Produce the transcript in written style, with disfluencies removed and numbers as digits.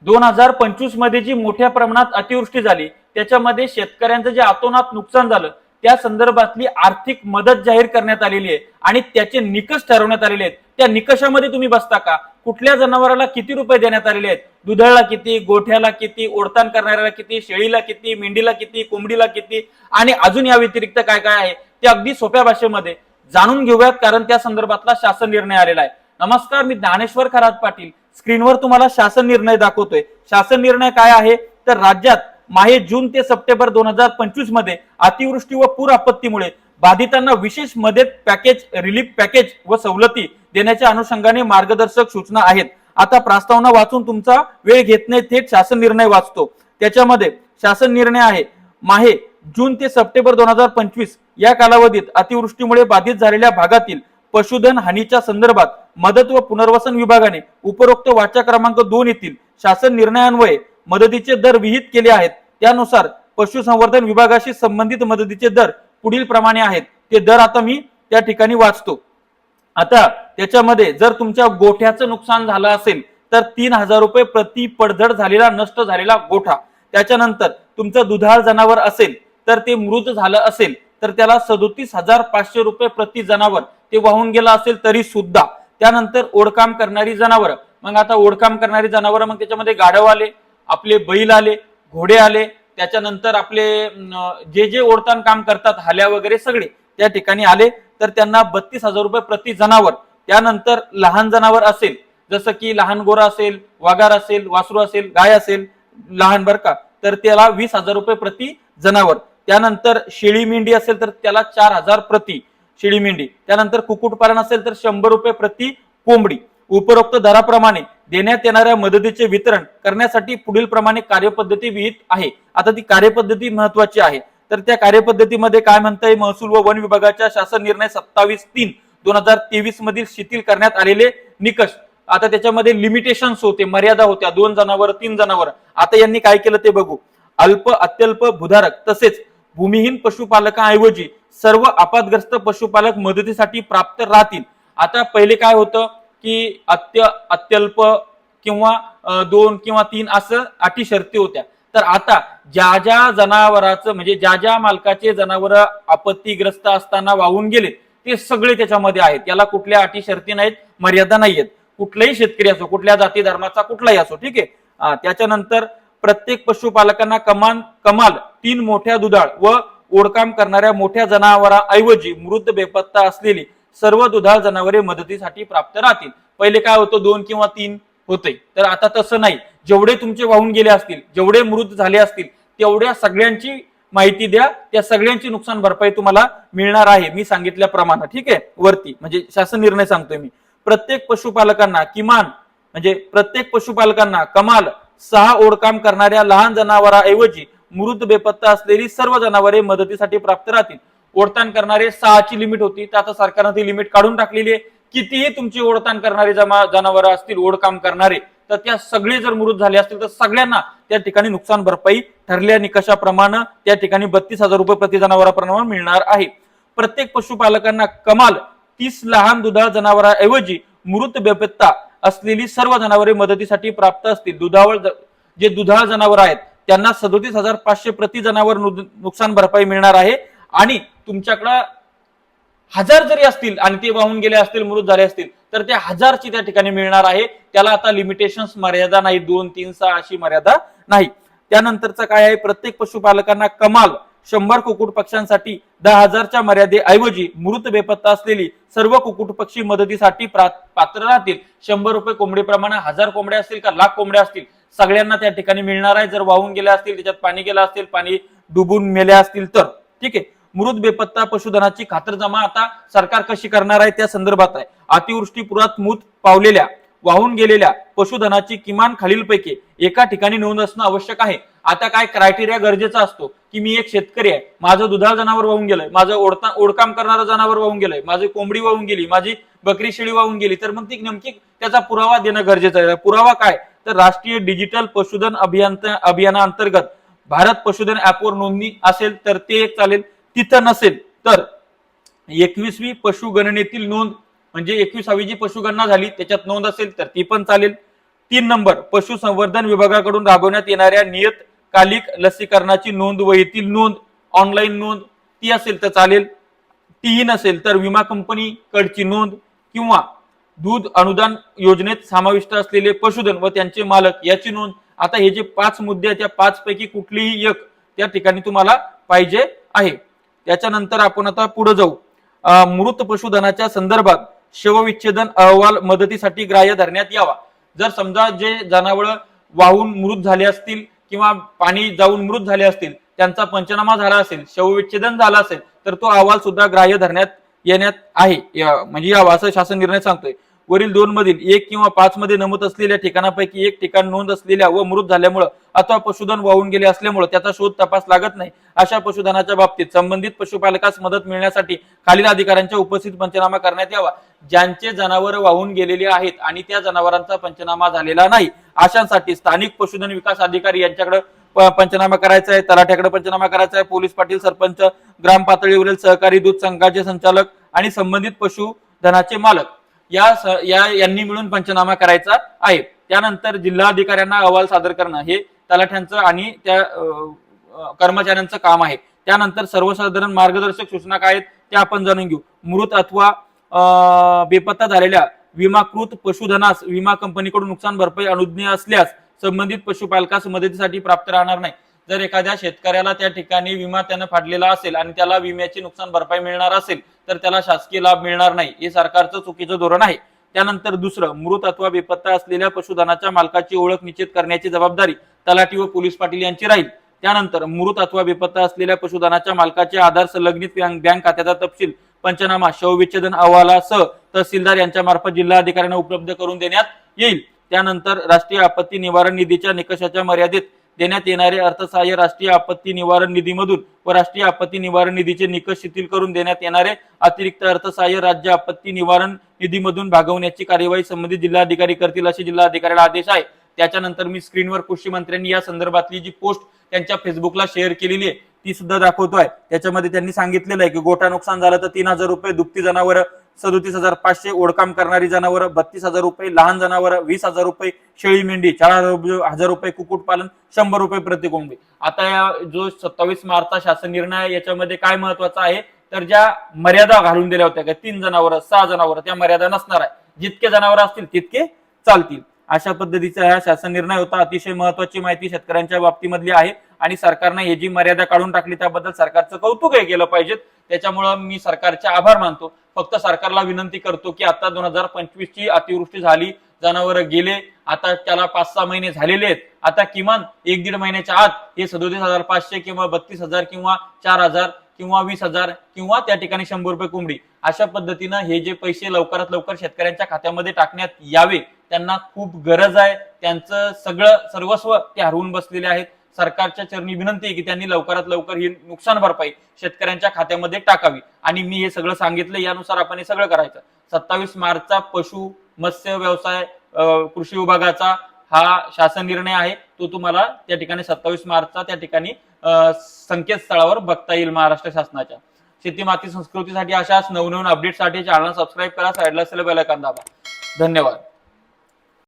2025 मध्ये जी मोठ्या प्रमाणात अतिवृष्टी झाली त्याच्यामध्ये शेतकऱ्यांचं जे अतोनात नुकसान झालं त्या संदर्भातली आर्थिक मदत जाहीर करण्यात आलेली आहे आणि त्याचे निकष ठरवण्यात आलेले आहेत। त्या निकषामध्ये तुम्ही बसता का? कुठल्या जनावराला किती रुपये देण्यात आलेले आहेत, दुधाळला किती, गोठ्याला किती, ओढताण करणाऱ्याला किती, शेळीला किती, मेंढीला किती, कोंबडीला किती आणि अजून या व्यतिरिक्त काय काय आहे ते अगदी सोप्या भाषेमध्ये जाणून घेऊयात, कारण त्या संदर्भातला शासन निर्णय आलेला आहे। नमस्कार, मी ज्ञानेश्वर खरात पाटील स्क्रीनवर तुम्हाला शासन निर्णय दाखवतोय। शासन निर्णय काय आहे तर राज्यात माहे जून ते सप्टेंबर 2025 मध्ये अतिवृष्टी व पूर आपत्तीमुळे बाधितांना विशेष मदत पॅकेज, रिलीफ पॅकेज व सवलती देण्याच्या अनुषंगाने मार्गदर्शक सूचना आहेत। आता प्रस्तावना वाचून तुमचा वेळ घेत नाही, थेट शासन निर्णय वाचतो। त्याच्यामध्ये शासन निर्णय आहे, माहे जून ते सप्टेंबर 2025 या कालावधीत अतिवृष्टीमुळे बाधित झालेल्या भागातील पशुधन हानीच्या संदर्भात मदत व पुनर्वसन विभागाने उपरोक्त वाचा क्रमांक 2 येथील शासन निर्णयान्वये मदतीचे दर विहित केले आहेत। त्यानुसार पशुसंवर्धन विभागाशी संबंधित मदतीचे दर पुढील प्रमाणे आहेत। ते दर आता मी त्या ठिकाणी वाचतो। आता त्याच्यामध्ये जर तुमच्या गोठ्याचं नुकसान झालं असेल तर 3000 रुपये प्रति पडझड झालेला नष्ट झालेला गोठा। त्याच्यानंतर तुमचं दुधाळ जनावर असेल तर ते मृत झालं असेल तर त्याला 37,500 रुपये प्रति जनावर ते वाहून गेला असेल तरी सुद्धा। त्यानंतर ओढकाम करणारी जनावर, मग आता ओढकाम करणारी जनावर मग त्याच्यामध्ये गाढव आले, आपले बैल आले, घोडे आले, त्याच्यानंतर आपले जे जे ओढतान काम करतात हाल्या वगैरे सगळे त्या ठिकाणी आले तर त्यांना 32,000 रुपये प्रति जनावर। त्यानंतर लहान जनावर असेल जसं की लहान गोरा असेल, वाघार असेल, वासरू असेल, गाय असेल लहान बर का, तर त्याला 20,000 रुपये प्रति जनावर। त्यानंतर शेळी मेंढी असेल तर त्याला 4,000 प्रति शेळी मेंढी। त्यानंतर कुक्कुटपालन असेल तर 100 रुपये प्रति कोंबडी। उपरोक्त दराप्रमाणे देण्यात येणाऱ्या मदतीचे वितरण करण्यासाठी पुढील प्रमाणे कार्यपद्धती विहित आहे। आता ती कार्यपद्धती महत्वाची आहे, तर त्या कार्यपद्धतीमध्ये काय म्हणताय, महसूल व वन विभागाच्या शासन निर्णय 27/3/2023 मधील शिथिल करण्यात आलेले निकष। आता त्याच्यामध्ये लिमिटेशन्स होते, मर्यादा होत्या, 2 जनावर 3 जनावर। आता यांनी काय केलं ते बघू। अल्प अत्यल्प भूधारक तसेच भूमिहीन पशुपालकांऐवजी सर्व आपत्ग्रस्त पशुपालक मदतीसाठी प्राप्त राहतील। आता पहिले काय होतं की अत्यल्प किंवा 2 किंवा 3 असं अटी शर्ती होत्या, तर आता ज्या ज्या जनावराचं म्हणजे ज्या ज्या मालकाचे जनावर आपत्तीग्रस्त असताना वाहून गेले ते सगळे त्याच्यामध्ये आहेत। याला कुठल्या अटी शर्ती नाहीत, मर्यादा नाहीयेत। कुठलाही शेतकरी असो, कुठल्या जाती धर्माचा कुठलाही असो, ठीक आहे। त्याच्यानंतर प्रत्येक पशुपालकांना कमाल 3 मोठ्या दुधाळ व ओढकाम करणाऱ्या मोठ्या जनावरांऐवजी मृत बेपत्ता असलेली सर्व दुधाळ जनावरे मदतीसाठी प्राप्त राहतील। पहिले काय होतं 2 किंवा 3 होते, तर आता तसं नाही। जेवढे तुमचे वाहून गेले असतील, जेवढे मृत झाले असतील तेवढ्या सगळ्यांची माहिती द्या, त्या सगळ्यांची नुकसान भरपाई तुम्हाला मिळणार आहे मी सांगितल्याप्रमाणे, ठीक आहे। वरती म्हणजे शासन निर्णय सांगतोय मी, प्रत्येक पशुपालकांना कमाल 6 ओढकाम करणाऱ्या लहान जनावरांऐवजी मृत बेपत्ता असलेली सर्व जनावरे मदतीसाठी प्राप्त राहतील। ओढताण करणारे 6 ची लिमिट होती, तर आता सरकारने ती लिमिट काढून टाकलेली आहे। कितीही तुमची ओढताण करणारे जनावर असतील, ओढकाम करणारे, तर त्या सगळे जर मृत झाले असतील तर सगळ्यांना त्या ठिकाणी नुकसान भरपाई ठरलेल्या निकषाप्रमाणे त्या ठिकाणी 32,000 रुपये प्रति जनावरांप्रमाणे मिळणार आहे। प्रत्येक पशुपालकांना कमाल 30 लहान दुधाळ जनावरांऐवजी मृत बेपत्ता असलेली सर्व जनावरे मदतीसाठी प्राप्त असतील। जे दुधाळ जनावर आहेत त्यांना 37,500 प्रति जनावर नुकसान भरपाई मिळणार आहे। आणि तुमच्याकडे 1000 जरी असतील आणि ते वाहून गेले असतील, मृत झाले असतील, तर त्या 1000 ची त्या ठिकाणी मिळणार आहे। त्याला आता लिमिटेशन्स मर्यादा नाही, 2 3 6 अशी मर्यादा नाही। त्यानंतरचं काय आहे, प्रत्येक पशुपालकांना कमाल 100 कुक्कुट पक्ष्यांसाठी 10,000 च्या मर्यादेऐवजी मृत बेपत्ता असलेली सर्व कुक्कुट पक्षी मदतीसाठी पात्र राहतील। 100 रुपये कोंबडीप्रमाणे 1000 कोंबड्या असतील का लाख कोंबड्या असतील सगळ्यांना त्या ठिकाणी मिळणार आहे। जर वाहून गेल्या असतील, त्याच्यात पाणी गेलं असेल, पाणी डुबून मेल्या असतील तर, ठीक आहे। मृत बेपत्ता पशुधनाची खातरजमा आता सरकार कशी करणार आहे त्या संदर्भात आहे। अतिवृष्टीपुरात मृत पावलेल्या वाहून गेलेल्या पशुधनाची किमान खालीलपैकी एका ठिकाणी नोंद असणं आवश्यक आहे। आता काय क्रायटेरिया गरजेचा असतो की मी एक शेतकरी आहे, माझं दुधाळ जनावर वाहून गेलंय, माझं ओढकाम करणारं जनावर वाहून गेलंय, माझी कोंबडी वाहून गेली, माझी बकरी शेळी वाहून गेली, तर मग ती नेमकी त्याचा पुरावा देणं गरजेचं आहे। पुरावा काय, तर राष्ट्रीय डिजिटल पशुधन अभियानाअंतर्गत भारत पशुधन ऍपवर नोंदणी असेल तर ते एक चालेल, तिथं नसेल तर 21वी पशुगणनेतील नोंद म्हणजे 21वी जी पशुगणना झाली त्याच्यात नोंद असेल तर ती पण चालेल। 3 नंबर, पशुसंवर्धन विभागाकडून राबवण्यात येणाऱ्या नियतकालिक लसीकरणाची नोंद, वहीतील नोंद, ऑनलाईन नोंद ती असेल तर चालेल. तीही नसेल तर विमा कंपनी कडची नोंद किंवा दूध अनुदान योजनेत समाविष्ट असलेले पशुधन व त्यांचे मालक याची नोंद. आता हे जे 5 मुद्दे आहेत, त्या 5 पैकी कुठलीही एक त्या ठिकाणी तुम्हाला पाहिजे आहे. त्याच्यानंतर आपण आता पुढे जाऊ. मृत पशुधनाच्या संदर्भात शवविच्छेदन अहवाल मदतीसाठी ग्राह्य धरण्यात यावा. जर समजा जे जनावर वाहून मृत झाले असतील किंवा पाणी जाऊन मृत झाले असतील, त्यांचा पंचनामा झाला असेल, शवविच्छेदन झाला असेल, तर तो अहवाल सुद्धा ग्राह्य धरण्यात येण्यात आहे, म्हणजे यावा असं शासन निर्णय सांगतोय. वरील 2 मधील 1 किंवा 5 मध्ये नमूद असलेल्या ठिकाणापैकी एक ठिकाण नोंद असलेल्या व मृत झाल्यामुळे अथवा पशुधन वाहून गेले असल्यामुळे त्याचा शोध तपास लागत नाही अशा पशुधनाच्या बाबतीत संबंधित पशुपालकास मदत मिळण्यासाठी खालील अधिकाऱ्यांच्या उपस्थित पंचनामा करण्यात यावा. ज्यांचे जनावर वाहून गेलेले आहेत आणि त्या जनावरांचा पंचनामा झालेला नाही अशांसाठी स्थानिक पशुधन विकास अधिकारी यांच्याकडे पंचनामा करायचा आहे, तलाठ्याकडे पंचनामा करायचा आहे, पोलीस पाटील, सरपंच, ग्राम पातळीवरील सहकारी दूध संघाचे संचालक आणि संबंधित पशुधनाचे मालक यांनी मिळून पंचनामा करायचा आहे. त्यानंतर जिल्हाधिकाऱ्यांना अहवाल सादर करणं हे तलाठ्यांचं आणि त्या कर्मचाऱ्यांचं काम आहे. त्यानंतर सर्वसाधारण मार्गदर्शक सूचना काय आहेत त्या आपण जाणून घेऊ. मृत अथवा बेपत्ता झालेल्या विमाकृत पशुधनास विमा कंपनीकडून नुकसान भरपाई अनुज्ञेय असल्यास संबंधित पशुपालकास मदतीसाठी प्राप्त राहणार नाही. जर एखाद्या शेतकऱ्याला त्या ठिकाणी विमा त्यानं फाडलेला असेल आणि त्याला विम्याची नुकसान भरपाई मिळणार असेल तर त्याला शासकीय लाभ मिळणार नाही, हे सरकारचं चुकीचं धोरण आहे. त्यानंतर दुसरं, मृत अथवा बेपत्ता असलेल्या पशुधनाच्या मालकाची ओळख निश्चित करण्याची जबाबदारी तलाठी व पोलीस पाटील यांची राहील. त्यानंतर मृत अथवा बेपत्ता असलेल्या पशुधनाच्या मालकाचे आधार संलग्नित बँक खात्याचा तपशील पंचनामा शवविच्छेदन अहवालासह तहसीलदार यांच्या मार्फत जिल्हाधिकाऱ्यांना उपलब्ध करून देण्यात येईल. त्यानंतर राष्ट्रीय आपत्ती निवारण निधीच्या निकषाच्या मर्यादेत देण्यात येणारे अर्थसहाय्य राष्ट्रीय आपत्ती निवारण निधीमधून व राष्ट्रीय आपत्ती निवारण निधीचे निकष शिथिल करून देण्यात येणारे अतिरिक्त अर्थसहाय्य राज्य आपत्ती निवारण निधीमधून भागवण्याची कार्यवाही संबंधित जिल्हाधिकारी करतील असे जिल्हाधिकाऱ्याला आदेश आहे. त्याच्यानंतर मी स्क्रीनवर कृषी मंत्र्यांनी या संदर्भातली जी पोस्ट त्यांच्या फेसबुकला शेअर केलेली आहे ती सुद्धा दाखवतोय. त्याच्यामध्ये त्यांनी सांगितलेलं आहे की गोठा नुकसान झालं तर 3,000 रुपये, दुभती जनावर 37,500, ओढकाम करणारी जनावर 32,000 रुपये, लहान जनावर 20,000 रुपये, शेळी मेंढी 4,000 रुपये, कुक्कुटपालन 100 रुपये प्रति कोंबडी. आता या जो 27 मार्चचा शासन निर्णय आहे याच्यामध्ये काय महत्वाचं आहे तर ज्या मर्यादा घालून दिल्या होत्या, 3 जनावर 6 जनावर, त्या मर्यादा नसणार आहे. जितके जनावर असतील तितके चालतील अशा पद्धतीचा हा शासन निर्णय होता. अतिशय महत्वाची माहिती शेतकऱ्यांच्या बाबतीमधली आहे आणि सरकारने ही जी मर्यादा काढून टाकली त्याबद्दल सरकारचं कौतुक केलं पाहिजे. त्याच्यामुळे मी सरकारचे आभार मानतो. फक्त सरकारला विनंती करतो की आता 2025 ची अतिवृष्टी झाली, जनावर गेले, आता त्याला 5-6 महिने झालेले आहेत. आता किमान 1-1.5 महिन्याच्या आत हे 37,500 किंवा 32,000 किंवा 4,000 किंवा 20,000 किंवा त्या ठिकाणी 100 रुपये कोंबडी अशा पद्धतीनं हे जे पैसे लवकरात लवकर शेतकऱ्यांच्या खात्यामध्ये टाकण्यात यावे. त्यांना खूप गरज आहे, त्यांचं सगळं सर्वस्व ते हरवून बसलेले आहेत. सरकारच्या चरणी विनंती आहे की त्यांनी लवकरात लवकर ही नुकसान भरपाई शेतकऱ्यांच्या खात्यामध्ये टाकावी आणि मी हे सगळं सांगितलं यानुसार आपण हे सगळं करायचं. 27 मार्चचा पशु मत्स्य व्यवसाय कृषी विभागाचा हा शासन निर्णय आहे, तो तुम्हाला त्या ठिकाणी 27 मार्चचा त्या ठिकाणी संकेतस्थळावर बघता येईल महाराष्ट्र शासनाच्या. शेती माती संस्कृतीसाठी अशाच नवनवीन अपडेटसाठी चॅनल सबस्क्राईब करा, साईडला असलेल्या बेल आयकॉन दाबा. धन्यवाद.